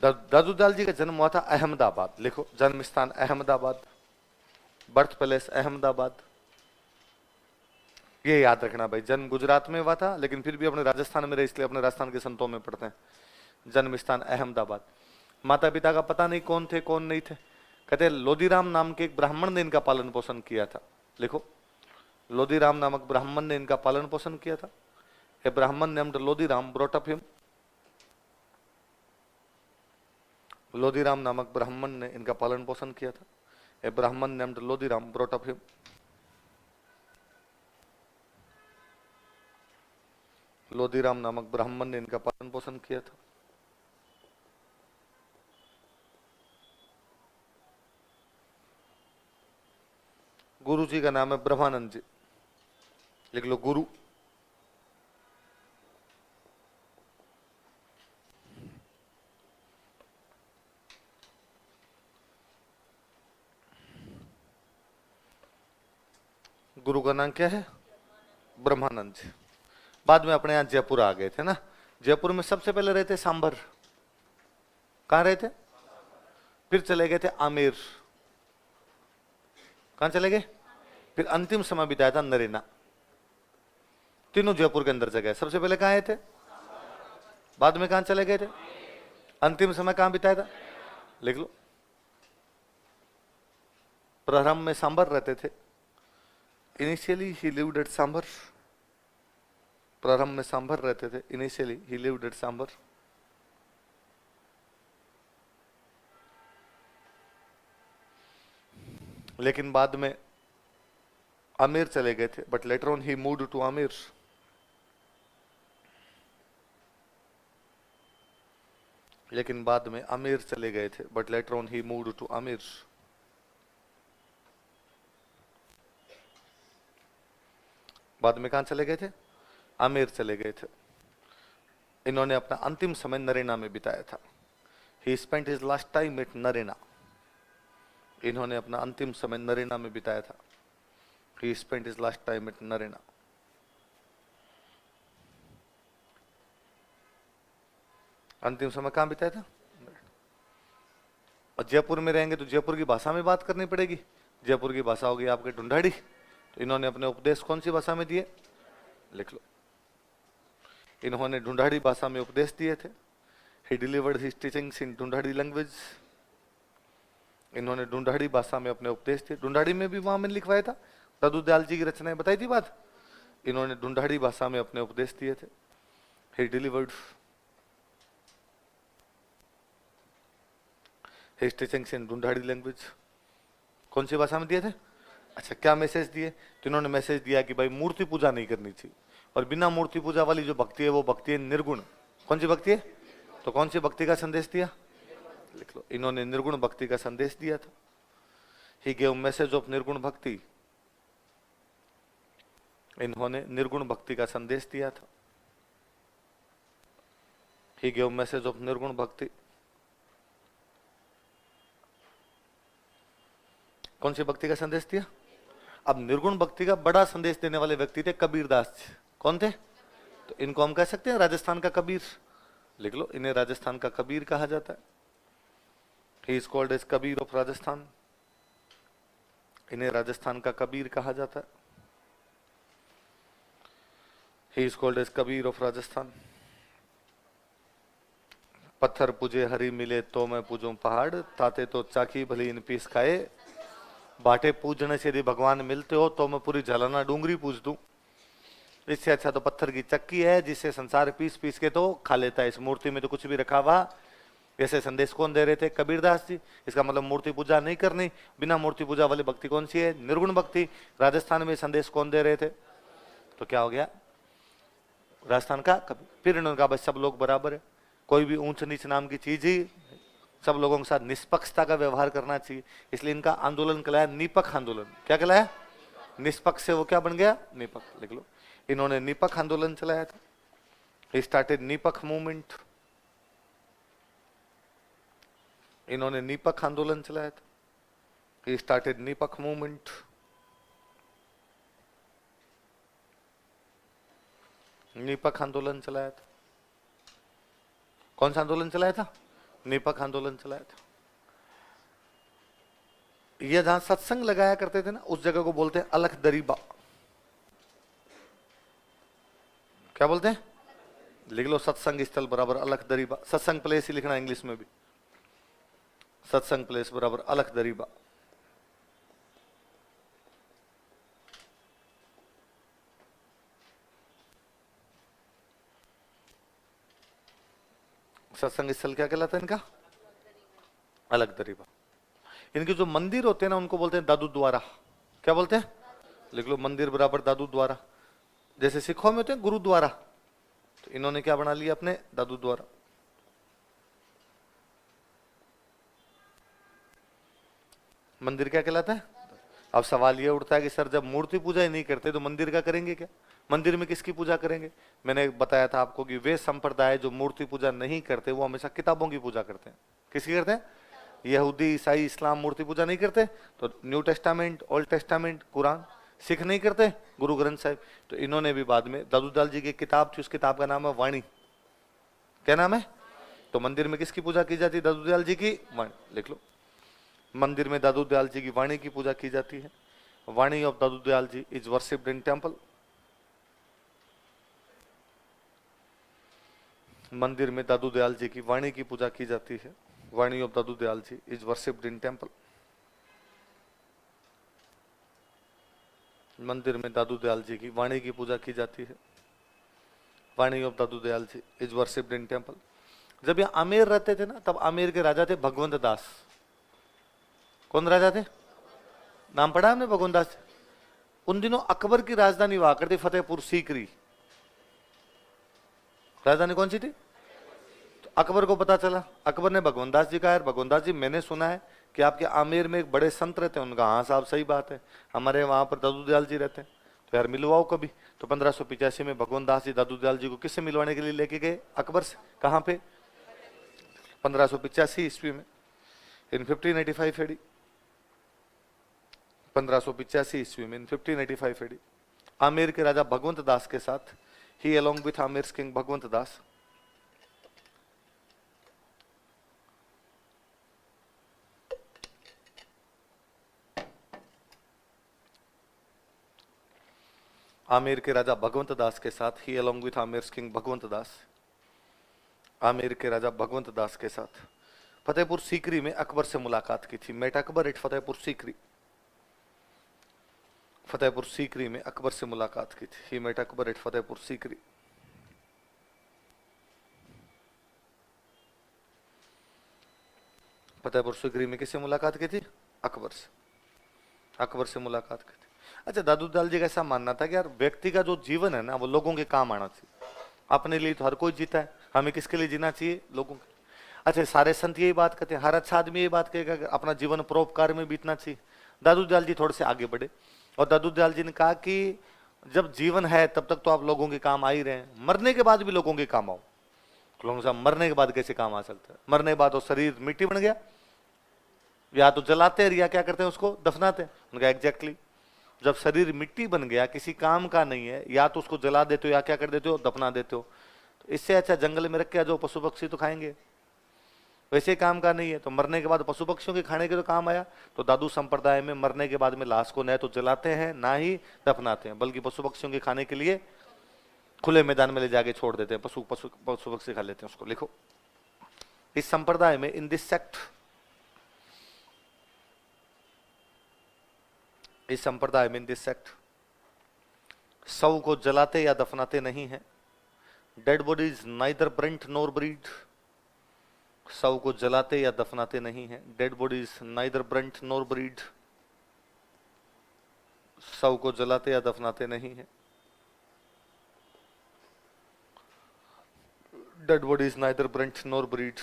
दादू दयाल जी का जन्म हुआ था अहमदाबाद, लिखो जन्म स्थान अहमदाबाद, बर्थ प्लेस अहमदाबाद, ये याद रखना भाई। जन्म गुजरात में हुआ था लेकिन फिर भी अपने राजस्थान में रहे, इसलिए अपने राजस्थान के संतों में पढ़ते हैं। जन्म स्थान अहमदाबाद। माता पिता का पता नहीं कौन थे कौन नहीं थे। कहते लोदीराम नाम के एक ब्राह्मण ने इनका पालन पोषण किया था, लिखो लोदीराम नामक ब्राह्मण ने इनका पालन पोषण किया था। ए ब्राह्मण नेम्ड लोदीराम ब्रॉट अप हिम, लोदीराम नामक ब्राह्मण ने इनका पालन पोषण किया था। ए ब्राह्मण नेम्ड लोदीराम ब्रॉट अप हिम। लोदीराम नामक ब्राह्मण ने इनका पालन पोषण किया था। गुरु जी का नाम है ब्रह्मानंद जी, लिख लो गुरु। गुरु का नाम क्या है? ब्रह्मानंद जी। बाद में अपने यहां जयपुर आ गए थे ना। जयपुर में सबसे पहले रहते सांभर, कहां रहते? फिर चले गए थे आमेर, कहां चले गए? फिर अंतिम समय बिताया था नरेना। तीनों जयपुर के अंदर जगह। सबसे पहले कहां आए थे? बाद में कहां चले गए थे? अंतिम समय कहां बिताया था? लिख लो। प्रारंभ में सांभर रहते थे। Initially he lived at Sambhar. प्रारंभ में सांभर रहते थे। Initially he lived at Sambhar. लेकिन बाद में आमेर चले गए थे, but later on he moved to Amer. लेकिन बाद में आमेर चले गए थे, but later on he moved to Amer. बाद में कहां चले गए थे? आमेर चले गए थे। इन्होंने अपना अंतिम समय नरेना में बिताया था। He spent his last time at Narena. इन्होंने अपना अंतिम समय नरेना में बिताया था। He spent his last time at Narena. अंतिम समय कहां बिताया था? और जयपुर में रहेंगे तो जयपुर की भाषा में बात करनी पड़ेगी। जयपुर की भाषा होगी आपके ढूंढाड़ी। तो इन्होंने अपने उपदेश कौन सी भाषा में दिए? लिख लो। इन्होंने ढूंढाड़ी भाषा में उपदेश दिए थे। He delivered his teachings in Dhundhari language. इन्होंने ढूंढाड़ी भाषा में अपने उपदेश दिए। ढूंढाड़ी में भी वहां मैंने लिखवाया था, दादू दयाल जी की रचनाएं बताई थी बात। इन्होंने ढूंढाड़ी भाषा में अपने उपदेश दिए थे। He delivered his teachings in Dhundhari language. कौन सी भाषा में दिए थे? अच्छा, क्या मैसेज दिए? तो इन्होंने मैसेज दिया कि भाई मूर्ति पूजा नहीं करनी चाहिए, और बिना मूर्ति पूजा वाली जो भक्ति है वो भक्ति है निर्गुण। कौन सी भक्ति है? तो कौन सी भक्ति का संदेश दिया? लिख लो। इन्होंने निर्गुण भक्ति का संदेश दिया था। ही गेव मैसेज ऑफ निर्गुण भक्ति। इन्होंने निर्गुण भक्ति का संदेश दिया था। ही गेव मैसेज ऑफ निर्गुण भक्ति। कौन सी भक्ति का संदेश दिया? अब निर्गुण भक्ति का बड़ा संदेश देने वाले व्यक्ति थे कबीरदास जी। कौन थे? तो इनको हम कह सकते हैं राजस्थान का कबीर। लिख लो, इन्हें राजस्थान का कबीर कहा जाता है। He is called as Kabir of Rajasthan. इन्हें राजस्थान का कबीर कहा जाता है। He is called as Kabir of Rajasthan. पत्थर पूजे हरी मिले तो मैं पूजूं पहाड़, ताते तो चाकी भली इन पीस खाए। बाटे पूजने से यदि भगवान मिलते हो तो मैं पूरी झलाना डूंगरी पूज दूं। इससे अच्छा तो पत्थर की चक्की है जिससे संसार पीस पीस के तो खा लेता है। इस मूर्ति में तो कुछ भी रखा हुआ। ऐसे संदेश कौन दे रहे थे? कबीरदास जी। इसका मतलब मूर्ति पूजा नहीं करनी। बिना मूर्ति पूजा वाली भक्ति कौन सी है? निर्गुण भक्ति। राजस्थान में संदेश कौन दे रहे थे? तो क्या हो गया? राजस्थान का कबीर। फिर इन्होंने कहा बस सब लोग बराबर है, कोई भी ऊंच नीच नाम की चीज ही, सब लोगों के साथ निष्पक्षता का व्यवहार करना चाहिए। इसलिए इनका आंदोलन कहलाया निपक्ष आंदोलन। क्या कहलाया? निष्पक्ष से वो क्या बन गया? निपक्ष। लिख लो। इन्होंने निपक्ष आंदोलन चलाया था। He started Nipaksh movement. इन्होंने निपक्ष आंदोलन चलाया था। He started Nipaksh movement. निपक्ष आंदोलन चलाया था। कौन सा आंदोलन चलाया था? निपक आंदोलन चलाया था। ये जहां सत्संग लगाया करते थे ना, उस जगह को बोलते हैं अलख दरीबा। क्या बोलते हैं? लिख लो, सत्संग स्थल बराबर अलख दरीबा। सत्संग प्लेस ही लिखना इंग्लिश में भी, सत्संग प्लेस बराबर अलख दरीबा। सत्संग स्थल क्या कहलाता है इनका? अलख दरीबा। इनके जो मंदिर होते हैं ना, उनको बोलते हैं दादू द्वारा। क्या बोलते हैं? लिख लो, मंदिर बराबर दादू द्वारा। जैसे सिखों में होते हैं गुरुद्वारा, तो इन्होंने क्या बना लिया अपने? दादू द्वारा। मंदिर क्या कहलाता है? अब सवाल ये उठता है कि सर जब मूर्ति पूजा ही नहीं करते तो मंदिर का करेंगे क्या? मंदिर में किसकी पूजा करेंगे? मैंने बताया था आपको कि वे संप्रदाय जो मूर्ति पूजा नहीं करते वो हमेशा किताबों की पूजा करते हैं। किसकी करते हैं? यहूदी, ईसाई, इस्लाम मूर्ति पूजा नहीं करते, तो new testament, old testament, Quran. Sikh नहीं करते, गुरु ग्रंथ साहिब। तो इन्होंने भी बाद में, दादूदाल जी की किताब थी, उस किताब का नाम है वाणी। क्या नाम है? तो मंदिर में किसकी पूजा की जाती है? दादूदयाल जी की वाणी। लिख लो, मंदिर में दादूदयाल जी की वाणी की पूजा की जाती है। Vani of Dadudayal ji is worshipped in temple. मंदिर में दादूदयाल जी की वाणी की पूजा की जाती है। Vani of Dadudayal ji is worshipped in temple. मंदिर में दादूदयाल जी की वाणी की पूजा की जाती है। Vani of Dadudayal ji is worshipped in temple. जब ये आमेर रहते थे ना, तब आमेर के राजा थे भगवंत दास। कौन राजा थे? नाम पढ़ा हमने, भगवंत दास। उन दिनों अकबर की राजधानी हुआ करती फतेहपुर सीकरी। राजधानी कौन सी थी? तो अकबर को पता चला, अकबर ने भगवंत दास जी कहा, यार भगवंत दास जी, मैंने सुना है कि आपके आमेर में एक बड़े संत रहते हैं। उनका हाँ साहब सही बात है, हमारे वहां पर दादूदयाल जी रहते हैं, तो यार मिलवाओ कभी। तो 1585 में भगवंत दास जी दादूदयाल जी को किससे मिलवाने के लिए लेके गए? अकबर से। कहाँ पे? 1585 ईस्वी में, इन 1585 एडी। 1585 ईस्वी में, इन 1585 एडी, आमेर के राजा भगवंत दास के साथ, ही अलोंग विथ आमेर किंग भगवंत दास, आमेर के राजा भगवंत दास के साथ, ही अलोंग विथ आमेर किंग भगवंत दास, आमेर के राजा भगवंत दास के साथ फतेहपुर सीकरी में अकबर से मुलाकात की थी। Met Akbar at Fatehpur Sikri. फतेहपुर सीकरी में अकबर से मुलाकात की थी। He met Akbar at Fatehpur Sikri. Fatehpur Sikri में किससे मुलाकात की थी? अकबर से। अकबर से मुलाकात की थी। अच्छा, दादूदयाल जी का ऐसा मानना था कि यार व्यक्ति का जो जीवन है ना, वो लोगों के काम आना चाहिए। अपने लिए तो हर कोई जीता है, हमें किसके लिए जीना चाहिए? लोगों के। अच्छा, सारे संत यही बात कहते हैं, हर अच्छा आदमी यही बात कहेगा कि अपना जीवन परोपकार में बीतना चाहिए। दादूदयाल जी थोड़े से आगे बढ़े और दादूदयाल जी ने कहा कि जब जीवन है तब तक तो आप लोगों के काम आ ही रहे हैं, मरने के बाद भी लोगों के काम आओ। लोगों साहब, मरने के बाद कैसे काम आ सकता है? मरने के बाद तो शरीर मिट्टी बन गया, या तो जलाते हैं या क्या करते हैं, उसको दफनाते हैं। उनका एग्जैक्टली, जब शरीर मिट्टी बन गया, किसी काम का नहीं है, या तो उसको जला देते हो या क्या कर देते हो, दफना देते हो। तो इससे अच्छा जंगल में रख के जो पशु पक्षी तो खाएंगे, वैसे काम का नहीं है, तो मरने के बाद पशु पक्षियों के खाने के तो काम आया। तो दादू संप्रदाय में मरने के बाद में लाश को न तो जलाते हैं ना ही दफनाते हैं, बल्कि पशु पक्षियों के खाने के लिए खुले मैदान में ले जाके छोड़ देते हैं, पशु पशु पशु पक्षी खा लेते हैं उसको। लिखो, इस संप्रदाय में, इन दिस सेक्ट, इस संप्रदाय में, इन दिस सेक्ट, शव को जलाते या दफनाते नहीं है। डेड बॉडीज नाइदर ब्रेंट नोर ब्रीड। शव को जलाते या दफनाते नहीं है। डेड बॉडीज नाइदर ब्रेंट नोर ब्रीड। शव को जलाते या दफनाते नहीं है। डेड बॉडीज नाइदर ब्रेंट नोर ब्रीड,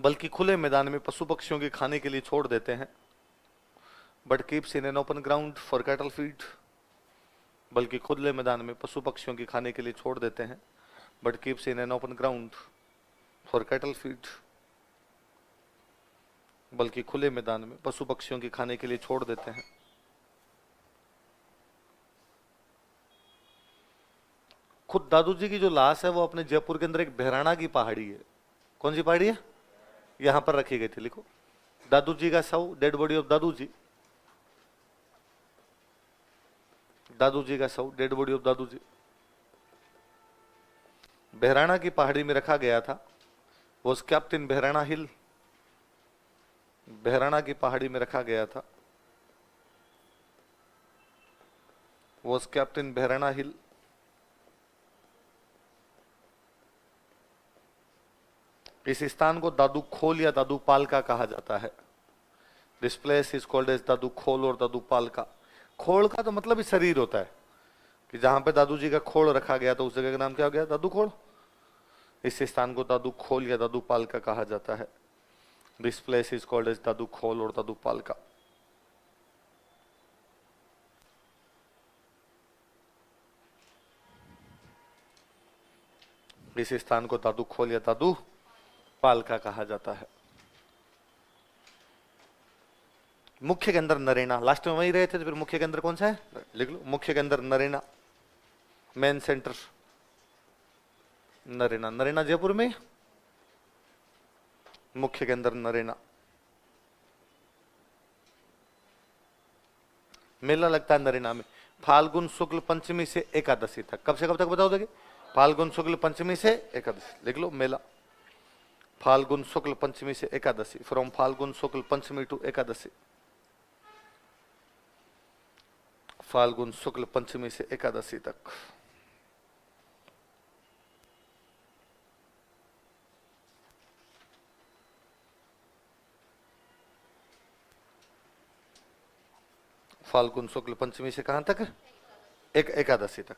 बल्कि खुले मैदान में पशु पक्षियों के खाने के लिए छोड़ देते हैं। But keeps in an open ground for cattle feed, बल्कि खुले मैदान में पशु पक्षियों के खाने के लिए छोड़ देते हैं। But keeps in an open ground for cattle feed, बल्कि खुले मैदान में पशु पक्षियों के खाने के लिए छोड़ देते हैं। खुद दादू जी की जो लाश है वो अपने जयपुर के अंदर एक बहराणा की पहाड़ी है, कौन सी पहाड़ी है? यहां पर रखी गई थी, लिखो दादू जी का शव, dead body of Dadu ji, Dadu जी का शव, डेड बॉडी ऑफ दादू जी बहराणा की पहाड़ी में रखा गया था। वॉज केप्ट इन बहराणा हिल, बहराणा की पहाड़ी में रखा गया था। वॉज केप्ट इन बहराणा हिल। इस स्थान को दादू खोल या दादू पालका कहा जाता है। This place is called as Dadu Khol और दादू पालका। खोल का तो मतलब ही शरीर होता है, कि जहां पे दादू जी का खोल रखा गया, तो उस जगह का नाम क्या हो गया? दादू खोल। इस स्थान को दादू खोल या दादू पालका कहा जाता है। This place is called as Dadu Khol और दादू पालका। इस स्थान को दादू खोल या दादू पालका कहा जाता है। मुख्य के अंदर नरेना, लास्ट में वही रहे थे, तो फिर मुख्य के अंदर कौन सा है? लिख लो, मुख्य के अंदर नरेना, मेन सेंटर नरेना। नरेना जयपुर में, मुख्य के अंदर नरेना। मेला लगता है नरेना में फाल्गुन शुक्ल पंचमी से एकादशी तक। कब से कब तक बताओ देखिए? फाल्गुन शुक्ल पंचमी से एकादशी, लिख लो मेला। फाल्गुन शुक्ल पंचमी से एकादशी, from Phalgun Shukla Panchami to Ekadashi. फाल्गुन शुक्ल पंचमी से एकादशी तक। फाल्गुन शुक्ल पंचमी से कहां तक? एकादशी तक।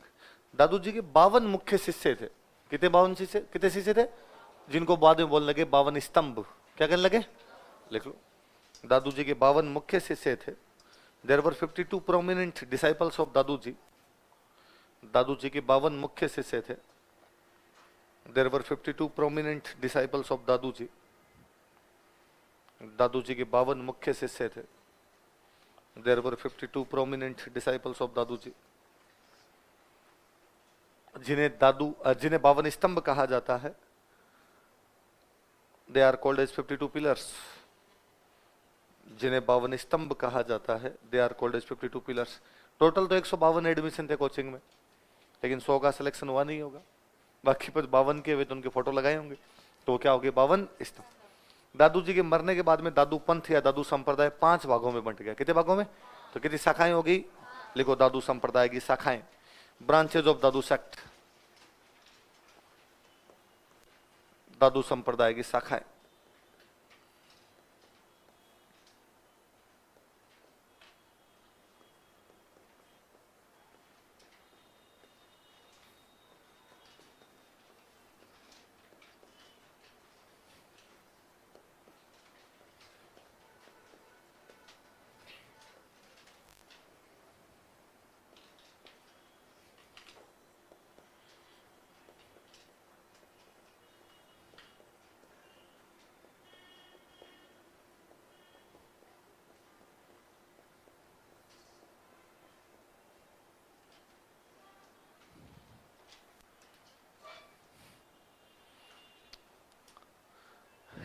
दादू जी के 52 मुख्य शिष्य थे। कितने 52 शिष्य? कितने शिष्य थे? जिनको बाद में बोलने लगे 52 स्तंभ। क्या कहने लगे? लिख लो, दादू जी के 52 मुख्य शिष्य थे। There were 52 prominent disciples of Dadu ji. Dadu ji के 52 मुख्य शिष्य थे। There were 52 prominent disciples of Dadu ji. Dadu ji के 52 मुख्य शिष्य थे। There were 52 prominent disciples of Dadu ji, जिन्हें 52 स्तंभ कहा जाता है। They are called as 52 pillars. जिन्हें 52 स्तंभ कहा जाता है, they are called as 52 pillars. Total तो 152 एडमिशन थे कोचिंग में, लेकिन 100 का सिलेक्शन हुआ नहीं होगा। बाकी पर 52 के हुए तो उनके फोटो लगाए होंगे, तो क्या हो गए? 52 स्तंभ। दादू जी के मरने के बाद में दादू पंथ या दादू संप्रदाय 5 भागों में बंट गया। कितने भागों में? तो कितनी शाखाएं होगी? लिखो, दादू संप्रदाय की शाखाएं, ब्रांचेज ऑफ दादू सेक्ट। दादू संप्रदाय की शाखाएं।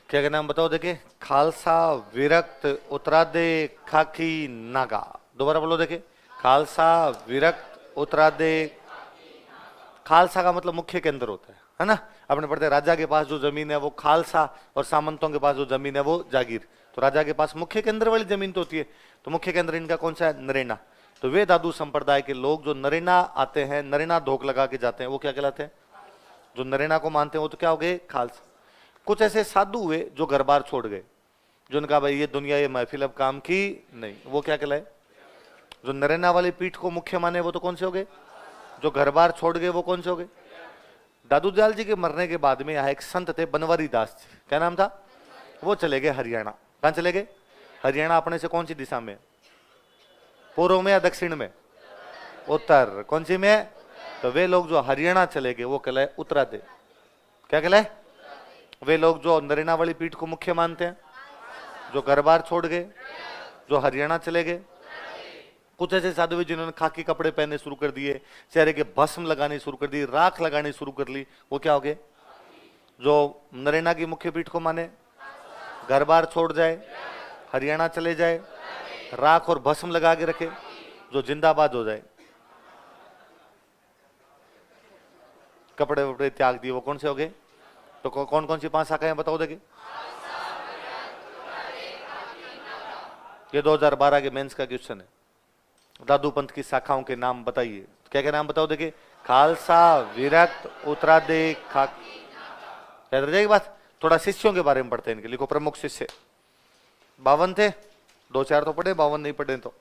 क्या का नाम बताओ देखे? खालसा, विरक्त, उत्तरादे, खाकी, नागा। दोबारा बोलो देखे, खालसा, विरक्त, उत्तरादे। खालसा का मतलब मुख्य के अंदर होता है ना? अपने पढ़ते राजा के पास जो जमीन है वो खालसा, और सामंतों के पास जो जमीन है वो जागीर। तो राजा के पास मुख्य के अंदर वाली जमीन तो होती है, तो मुख्य के अंदर इनका कौन सा है? नरेना। तो वे दादू संप्रदाय के लोग जो नरेना आते हैं, नरेना धोख लगा के जाते हैं, वो क्या कहलाते हैं? जो नरेना को मानते हैं वो तो क्या हो गए? खालसा। कुछ ऐसे साधु हुए जो घर बार छोड़ गए, जो उनका भाई ये दुनिया, ये महफिल अब काम की नहीं, वो क्या कहलाए? जो नरेना वाली पीठ को मुख्य माने वो तो कौन से हो गए? जो घर बार छोड़ गए वो कौन से हो गए? दादू दयाल जी के मरने के बाद में यहाँ एक संत थे, बनवारी दास जी। क्या नाम था? वो चले गए हरियाणा। कहां चले गए? हरियाणा अपने से कौन सी दिशा में? पूर्व में या दक्षिण में? उत्तर। कौन सी में? तो वे लोग जो हरियाणा चले गए वो कहलाए उत्तरादे। क्या कहलाए? वे लोग जो नरेना वाली पीठ को मुख्य मानते हैं, जो घर बार छोड़ गए, जो हरियाणा चले गए। कुछ ऐसे साधु हुए जिन्होंने खाकी कपड़े पहनने शुरू कर दिए, चेहरे के भस्म लगाने शुरू कर दी, राख लगानी शुरू कर ली, वो क्या हो गए? जो नरेना की मुख्य पीठ को माने, घर बार छोड़ जाए, हरियाणा चले जाए, राख और भस्म लगा के रखे, जो जिंदाबाद हो जाए, कपड़े वपड़े त्याग दिए, वो कौन से हो गए? तो कौन कौन सी 5 शाखाएं बताओ देखिए। ये 2012 के मेंस का क्वेश्चन है। दादू पंथ की शाखाओं के नाम बताइए। क्या क्या नाम बताओ देखिए। खालसा, विरक्त, उत्तरादे, खाक। याद रह जाएगी बात। थोड़ा शिष्यों के बारे में पढ़ते हैं इनके। लिखो प्रमुख शिष्य 52 थे, 2-4 तो पढ़े, 52 नहीं पढ़े तो